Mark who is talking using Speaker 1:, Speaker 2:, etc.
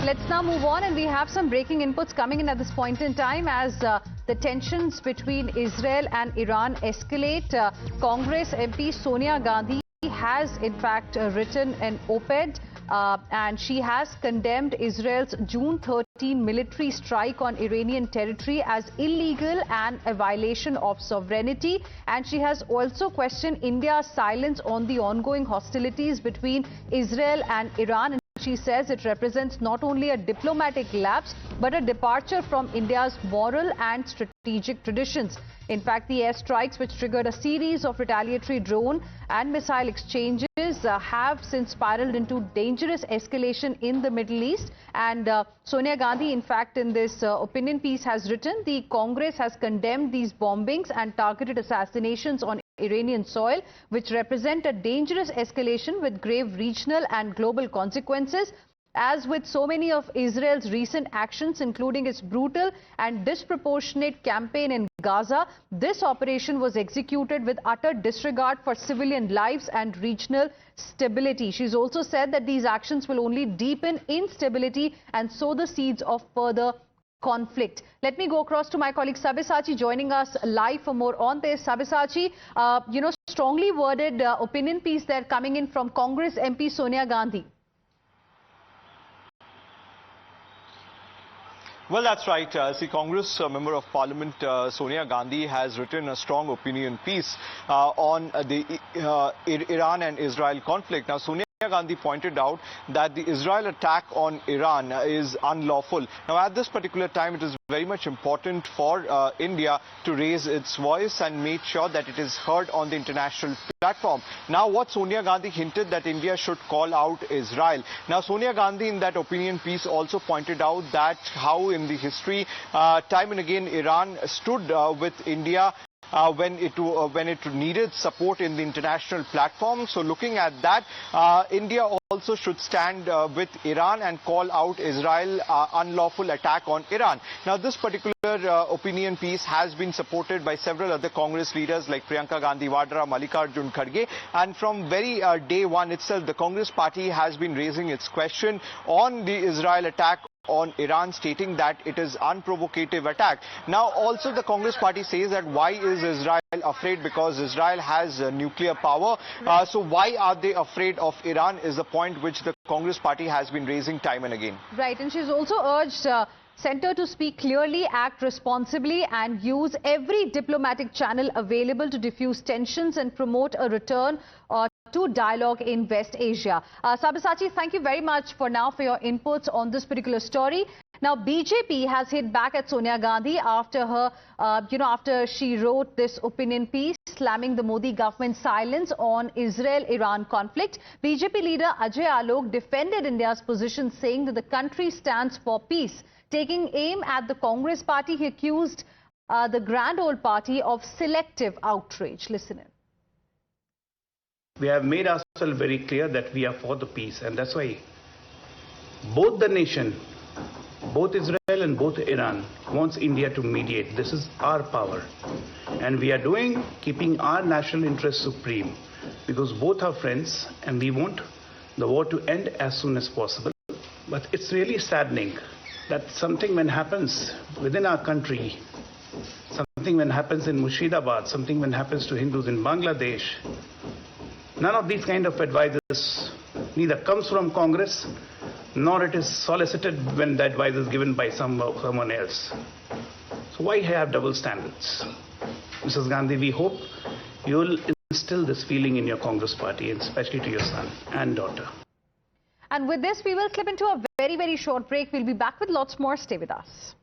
Speaker 1: let's now move on, and we have some breaking inputs coming in at this point in time as the tensions between Israel and Iran escalate. Congress MP Sonia Gandhi has in fact written an op-ed and she has condemned Israel's June 13 military strike on Iranian territory as illegal and a violation of sovereignty. And she has also questioned India's silence on the ongoing hostilities between Israel and Iran. She says it represents not only a diplomatic lapse, but a departure from India's moral and strategic traditions. In fact, the airstrikes, which triggered a series of retaliatory drone and missile exchanges, have since spiraled into dangerous escalation in the Middle East. And Sonia Gandhi, in fact, in this opinion piece has written, the Congress has condemned these bombings and targeted assassinations on Iranian soil, which represent a dangerous escalation with grave regional and global consequences. As with so many of Israel's recent actions, including its brutal and disproportionate campaign in Gaza, this operation was executed with utter disregard for civilian lives and regional stability. She's also said that these actions will only deepen instability and sow the seeds of further conflict. Let me go across to my colleague Sabyasachi joining us live for more on this. Sabyasachi, strongly worded opinion piece there coming in from Congress MP Sonia Gandhi.
Speaker 2: Well, that's right. Congress Member of Parliament Sonia Gandhi has written a strong opinion piece on the Iran and Israel conflict. Now, Sonia Gandhi pointed out that the Israel attack on Iran is unlawful. Now, at this particular time, it is very much important for India to raise its voice and make sure that it is heard on the international platform. Now, what Sonia Gandhi hinted that India should call out Israel. Now, Sonia Gandhi in that opinion piece also pointed out that how in the history, time and again, Iran stood with India when it needed support in the international platform. So looking at that, India also should stand with Iran and call out Israel unlawful attack on Iran. Now, this particular opinion piece has been supported by several other Congress leaders like Priyanka Gandhi Vadra, Mallikarjun Kharge, and from very day one itself, the Congress party has been raising its question on the Israel attack on Iran, stating that it is unprovocative attack. Now, also the Congress party says that why is Israel afraid? Because Israel has nuclear power. So why are they afraid of Iran is the point which the Congress party has been raising time and again.
Speaker 1: Right, and she's also urged Centre to speak clearly, act responsibly and use every diplomatic channel available to diffuse tensions and promote a return to dialogue in West Asia. Sabyasachi, thank you very much for now for your inputs on this particular story. Now, BJP has hit back at Sonia Gandhi after her, after she wrote this opinion piece slamming the Modi government's silence on Israel-Iran conflict. BJP leader Ajay Alok defended India's position, saying that the country stands for peace. Taking aim at the Congress party, he accused the grand old party of selective outrage. Listen in.
Speaker 3: We have made ourselves very clear that we are for the peace, and that's why both the nation, both Israel and both Iran, wants India to mediate. This is our power, and we are keeping our national interest supreme, because both are friends and we want the war to end as soon as possible. But it's really saddening that something when happens within our country, something when happens in Murshidabad, something when happens to Hindus in Bangladesh, none of these kind of advices neither comes from Congress nor it is solicited when the advice is given by someone else. So why have double standards? Mrs. Gandhi, we hope you will instill this feeling in your Congress party, and especially to your son and daughter.
Speaker 1: And with this, we will slip into a very, very short break. We'll be back with lots more. Stay with us.